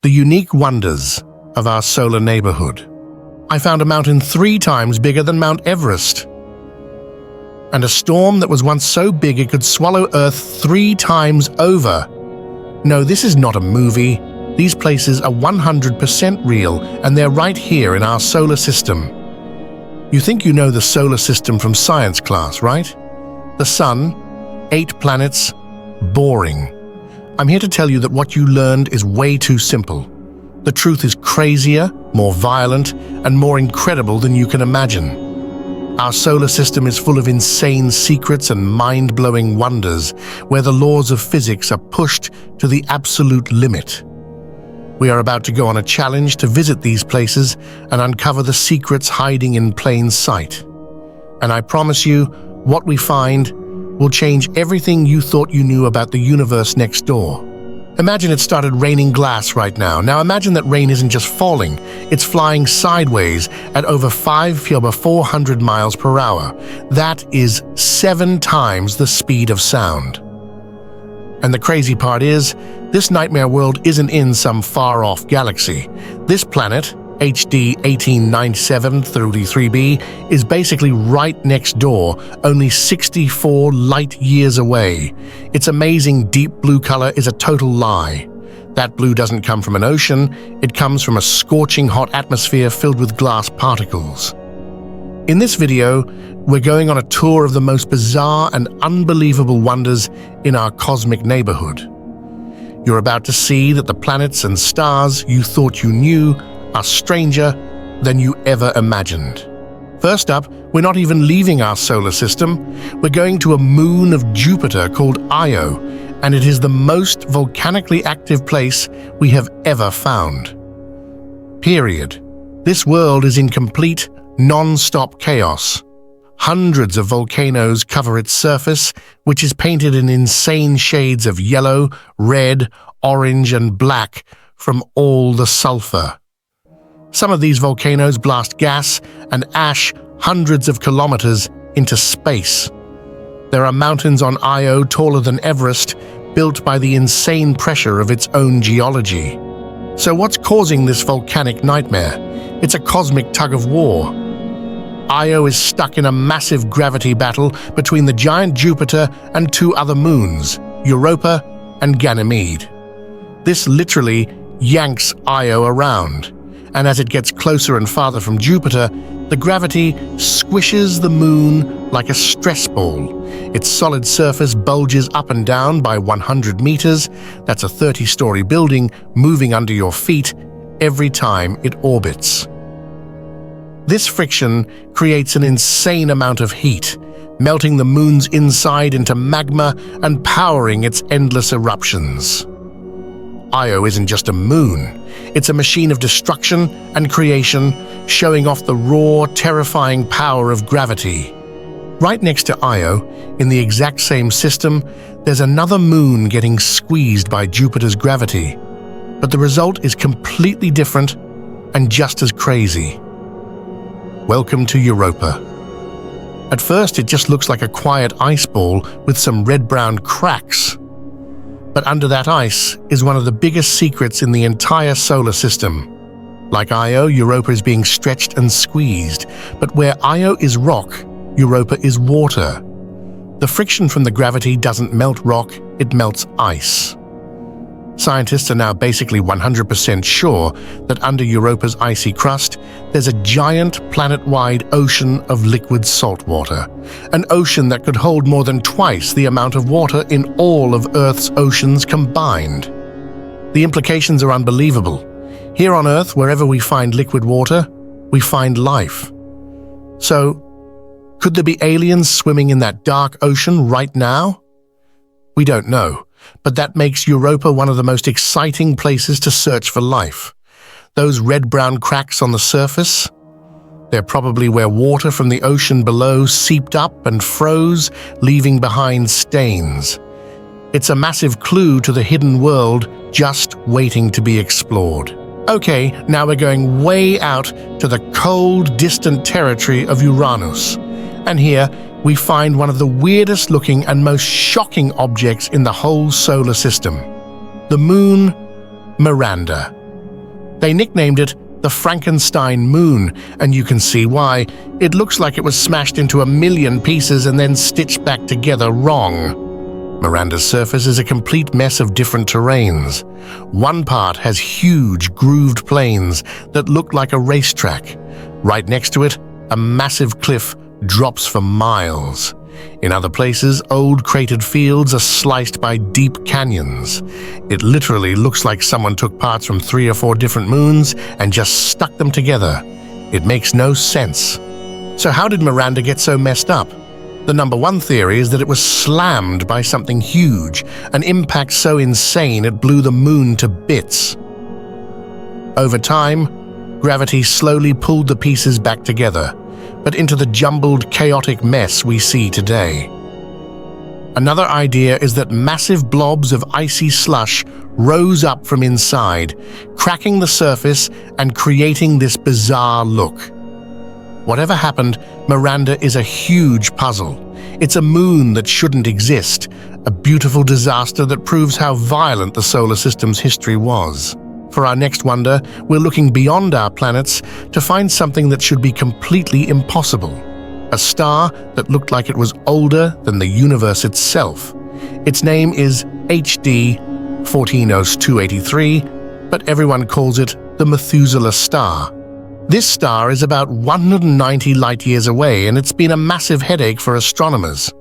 The unique wonders of our solar neighborhood. I found a mountain 3 times bigger than Mount Everest, and a storm that was once so big it could swallow Earth 3 times over. No, this is not a movie. These places are 100% real, and they're right here in our solar system. You think you know the solar system from science class, right? The Sun, 8 planets, boring. I'm here to tell you that what you learned is way too simple. The truth is crazier, more violent, and more incredible than you can imagine. Our solar system is full of insane secrets and mind-blowing wonders, where the laws of physics are pushed to the absolute limit. We are about to go on a challenge to visit these places and uncover the secrets hiding in plain sight. And I promise you, what we find will change everything you thought you knew about the universe next door. Imagine it started raining glass right now. Now imagine that rain isn't just falling, it's flying sideways at over 400 miles per hour. That is 7 times the speed of sound. And the crazy part is, this nightmare world isn't in some far-off galaxy. This planet, HD 1897-33b, is basically right next door, only 64 light-years away. Its amazing deep blue color is a total lie. That blue doesn't come from an ocean, it comes from a scorching hot atmosphere filled with glass particles. In this video, we're going on a tour of the most bizarre and unbelievable wonders in our cosmic neighborhood. You're about to see that the planets and stars you thought you knew are stranger than you ever imagined. First up, we're not even leaving our solar system. We're going to a moon of Jupiter called Io, and it is the most volcanically active place we have ever found. Period. This world is in complete, non-stop chaos. Hundreds of volcanoes cover its surface, which is painted in insane shades of yellow, red, orange, and black from all the sulfur. Some of these volcanoes blast gas and ash hundreds of kilometers into space. There are mountains on Io taller than Everest, built by the insane pressure of its own geology. So what's causing this volcanic nightmare? It's a cosmic tug-of-war. Io is stuck in a massive gravity battle between the giant Jupiter and 2 other moons, Europa and Ganymede. This literally yanks Io around, and as it gets closer and farther from Jupiter, the gravity squishes the moon like a stress ball. Its solid surface bulges up and down by 100 meters, that's a 30-story building moving under your feet every time it orbits. This friction creates an insane amount of heat, melting the moon's inside into magma and powering its endless eruptions. Io isn't just a moon, it's a machine of destruction and creation, showing off the raw, terrifying power of gravity. Right next to Io, in the exact same system, there's another moon getting squeezed by Jupiter's gravity. But the result is completely different and just as crazy. Welcome to Europa. At first, it just looks like a quiet ice ball with some red-brown cracks. But under that ice is one of the biggest secrets in the entire solar system. Like Io, Europa is being stretched and squeezed, but where Io is rock, Europa is water. The friction from the gravity doesn't melt rock, it melts ice. Scientists are now basically 100% sure that under Europa's icy crust, there's a giant planet-wide ocean of liquid salt water, an ocean that could hold more than twice the amount of water in all of Earth's oceans combined. The implications are unbelievable. Here on Earth, wherever we find liquid water, we find life. So, could there be aliens swimming in that dark ocean right now? We don't know. But that makes Europa one of the most exciting places to search for life. Those red-brown cracks on the surface? They're probably where water from the ocean below seeped up and froze, leaving behind stains. It's a massive clue to the hidden world just waiting to be explored. Okay, now we're going way out to the cold, distant territory of Uranus. And here, we find one of the weirdest looking and most shocking objects in the whole solar system. The moon Miranda. They nicknamed it the Frankenstein moon, and you can see why. It looks like it was smashed into a million pieces and then stitched back together wrong. Miranda's surface is a complete mess of different terrains. One part has huge grooved plains that look like a racetrack. Right next to it, a massive cliff drops for miles. In other places, old cratered fields are sliced by deep canyons. It literally looks like someone took parts from 3 or 4 different moons and just stuck them together. It makes no sense. So how did Miranda get so messed up? The number one theory is that it was slammed by something huge, an impact so insane it blew the moon to bits. Over time, gravity slowly pulled the pieces back together, but into the jumbled, chaotic mess we see today. Another idea is that massive blobs of icy slush rose up from inside, cracking the surface and creating this bizarre look. Whatever happened, Miranda is a huge puzzle. It's a moon that shouldn't exist, a beautiful disaster that proves how violent the solar system's history was. For our next wonder, we're looking beyond our planets to find something that should be completely impossible. A star that looked like it was older than the universe itself. Its name is HD 140283, but everyone calls it the Methuselah star. This star is about 190 light-years away, and it's been a massive headache for astronomers.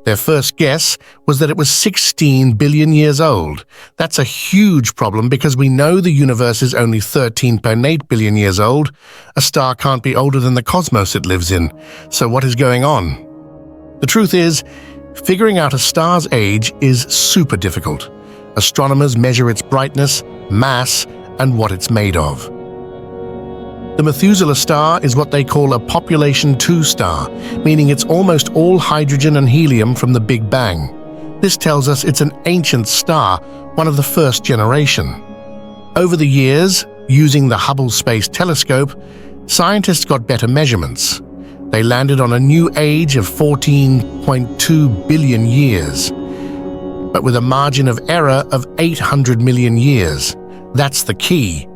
Their first guess was that it was 16 billion years old. That's a huge problem because we know the universe is only 13.8 billion years old. A star can't be older than the cosmos it lives in. So what is going on? The truth is, figuring out a star's age is super difficult. Astronomers measure its brightness, mass, and what it's made of. The Methuselah star is what they call a population 2 star, meaning it's almost all hydrogen and helium from the Big Bang. This tells us it's an ancient star, one of the first generation. Over the years, using the Hubble Space Telescope, scientists got better measurements. They landed on a new age of 14.2 billion years, but with a margin of error of 800 million years. That's the key.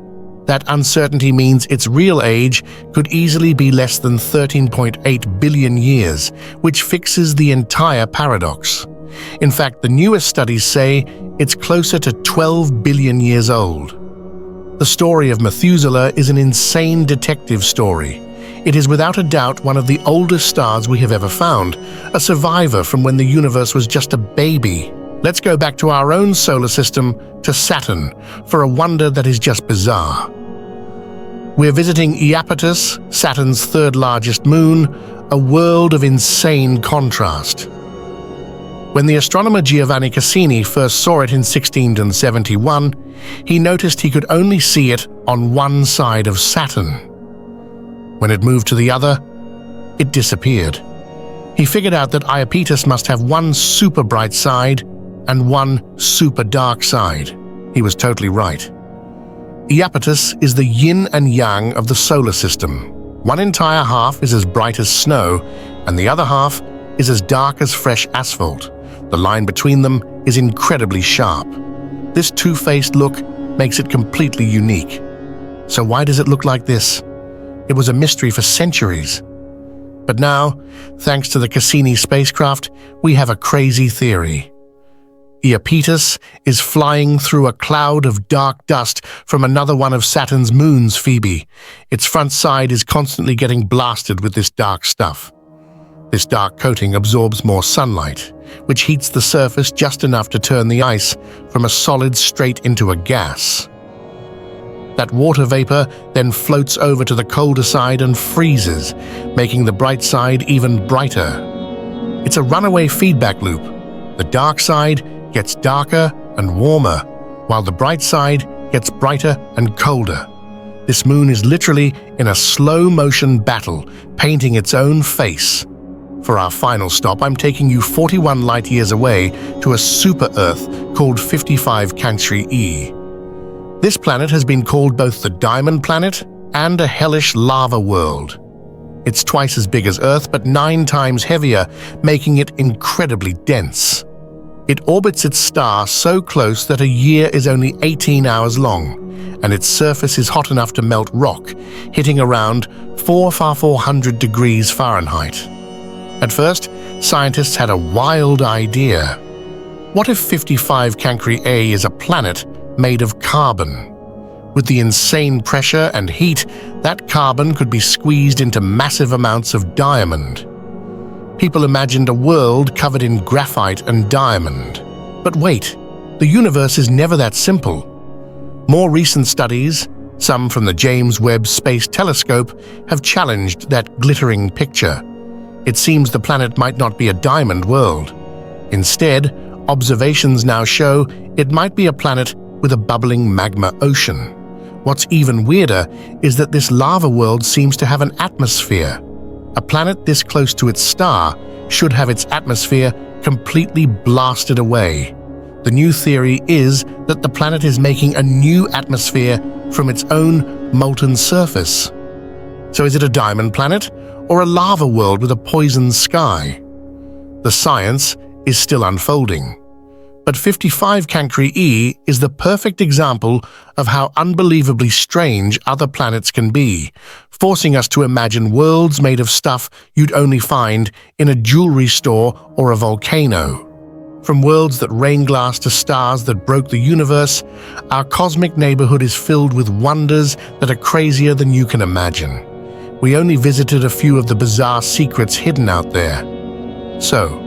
That uncertainty means its real age could easily be less than 13.8 billion years, which fixes the entire paradox. In fact, the newest studies say it's closer to 12 billion years old. The story of Methuselah is an insane detective story. It is without a doubt one of the oldest stars we have ever found, a survivor from when the universe was just a baby. Let's go back to our own solar system, to Saturn, for a wonder that is just bizarre. We're visiting Iapetus, Saturn's third largest moon, a world of insane contrast. When the astronomer Giovanni Cassini first saw it in 1671, he noticed he could only see it on one side of Saturn. When it moved to the other, it disappeared. He figured out that Iapetus must have one super bright side and one super dark side. He was totally right. Iapetus is the yin and yang of the solar system. One entire half is as bright as snow, and the other half is as dark as fresh asphalt. The line between them is incredibly sharp. This two-faced look makes it completely unique. So why does it look like this? It was a mystery for centuries. But now, thanks to the Cassini spacecraft, we have a crazy theory. Iapetus is flying through a cloud of dark dust from another one of Saturn's moons, Phoebe. Its front side is constantly getting blasted with this dark stuff. This dark coating absorbs more sunlight, which heats the surface just enough to turn the ice from a solid straight into a gas. That water vapor then floats over to the colder side and freezes, making the bright side even brighter. It's a runaway feedback loop. The dark side gets darker and warmer, while the bright side gets brighter and colder. This moon is literally in a slow-motion battle, painting its own face. For our final stop, I'm taking you 41 light-years away to a super-Earth called 55 Cancri E. This planet has been called both the Diamond Planet and a hellish lava world. It's twice as big as Earth, but 9 times heavier, making it incredibly dense. It orbits its star so close that a year is only 18 hours long, and its surface is hot enough to melt rock, hitting around 400 degrees Fahrenheit. At first, scientists had a wild idea. What if 55 Cancri A is a planet made of carbon? With the insane pressure and heat, that carbon could be squeezed into massive amounts of diamond. People imagined a world covered in graphite and diamond. But wait, the universe is never that simple. More recent studies, some from the James Webb Space Telescope, have challenged that glittering picture. It seems the planet might not be a diamond world. Instead, observations now show it might be a planet with a bubbling magma ocean. What's even weirder is that this lava world seems to have an atmosphere. A planet this close to its star should have its atmosphere completely blasted away. The new theory is that the planet is making a new atmosphere from its own molten surface. So is it a diamond planet or a lava world with a poisoned sky? The science is still unfolding. But 55 Cancri E is the perfect example of how unbelievably strange other planets can be, forcing us to imagine worlds made of stuff you'd only find in a jewelry store or a volcano. From worlds that rain glass to stars that broke the universe, our cosmic neighborhood is filled with wonders that are crazier than you can imagine. We only visited a few of the bizarre secrets hidden out there. So,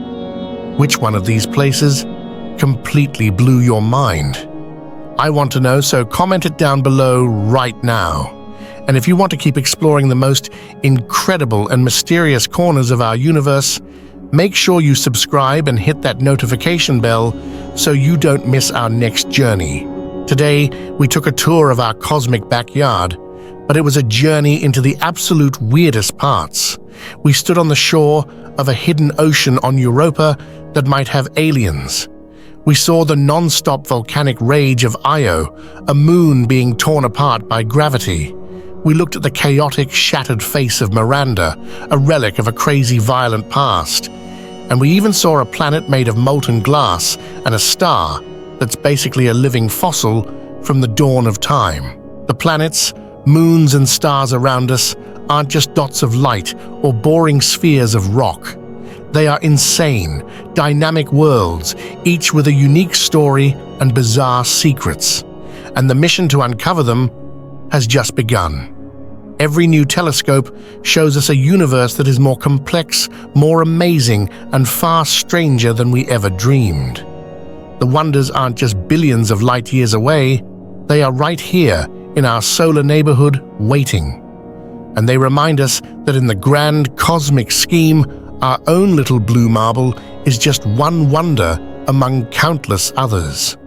which one of these places completely blew your mind? I want to know, so comment it down below right now. And if you want to keep exploring the most incredible and mysterious corners of our universe, make sure you subscribe and hit that notification bell so you don't miss our next journey. Today, we took a tour of our cosmic backyard, but it was a journey into the absolute weirdest parts. We stood on the shore of a hidden ocean on Europa that might have aliens. We saw the non-stop volcanic rage of Io, a moon being torn apart by gravity. We looked at the chaotic, shattered face of Miranda, a relic of a crazy, violent past. And we even saw a planet made of molten glass and a star that's basically a living fossil from the dawn of time. The planets, moons and stars around us aren't just dots of light or boring spheres of rock. They are insane, dynamic worlds, each with a unique story and bizarre secrets. And the mission to uncover them has just begun. Every new telescope shows us a universe that is more complex, more amazing, and far stranger than we ever dreamed. The wonders aren't just billions of light years away, they are right here in our solar neighborhood waiting. And they remind us that in the grand cosmic scheme, our own little blue marble is just one wonder among countless others.